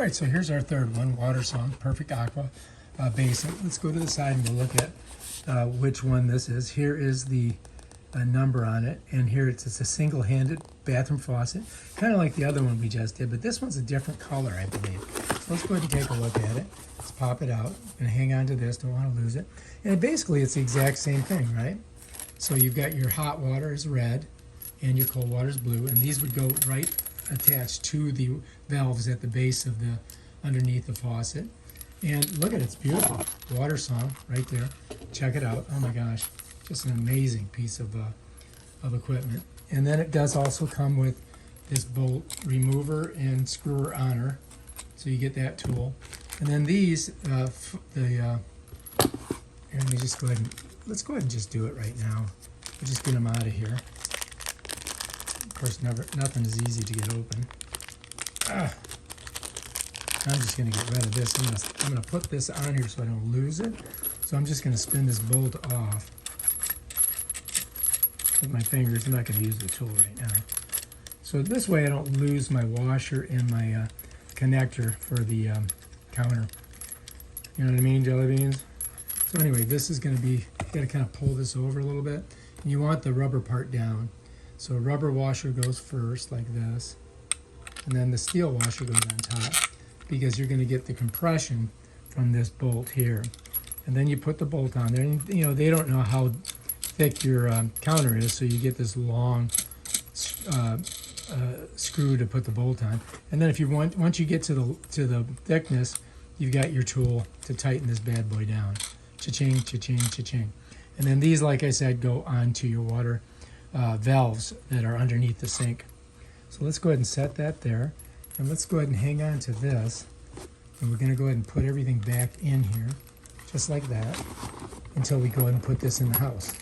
All right, so here's our third one, WaterSong Perfect Aqua Basin. Let's go to the side and we'll look at which one this is. Here is the number on it, and here it's a single-handed bathroom faucet, kind of like the other one we just did, but this one's a different color, I believe. So let's go ahead and take a look at it. Let's pop it out and hang on to this, don't want to lose it. And basically it's the exact same thing, right? So you've got your hot water is red and your cold water is blue, and these would go right attached to the valves at the base of the underneath the faucet. And look at it, it's beautiful. WaterSong right there. Check it out. Oh my gosh, just an amazing piece of equipment. And then it does also come with this bolt remover and screwer oner, so you get that tool. And then these, here, let me just go ahead and let's go ahead and just do it right now. We'll just get them out of here. Of course, nothing is easy to get open. I'm just going to get rid of this. I'm going to put this on here so I don't lose it. So I'm just going to spin this bolt off with my fingers. I'm not going to use the tool right now. So this way I don't lose my washer and my connector for the counter. You know what I mean, jelly beans? So anyway, this is going to be, you got to kind of pull this over a little bit. And you want the rubber part down. So rubber washer goes first like this. And then the steel washer goes on top, because you're going to get the compression from this bolt here. And then you put the bolt on there, and you know, they don't know how thick your counter is, so you get this long screw to put the bolt on. And then if you want, once you get to the thickness, you've got your tool to tighten this bad boy down. Cha-ching, cha-ching, cha-ching. And then these, like I said, go onto your water valves that are underneath the sink. So let's go ahead and set that there. And let's go ahead and hang on to this. And we're going to go ahead and put everything back in here, just like that, until we go ahead and put this in the house.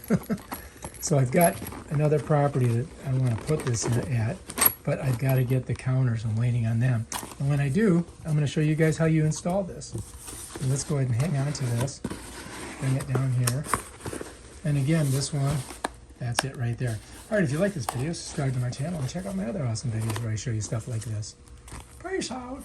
So I've got another property that I want to put this in at, but I've got to get the counters. I'm waiting on them. And when I do, I'm going to show you guys how you install this. So let's go ahead and hang on to this. Bring it down here. And again, this one, that's it right there. All right, if you like this video, subscribe to my channel and check out my other awesome videos where I show you stuff like this. Peace out.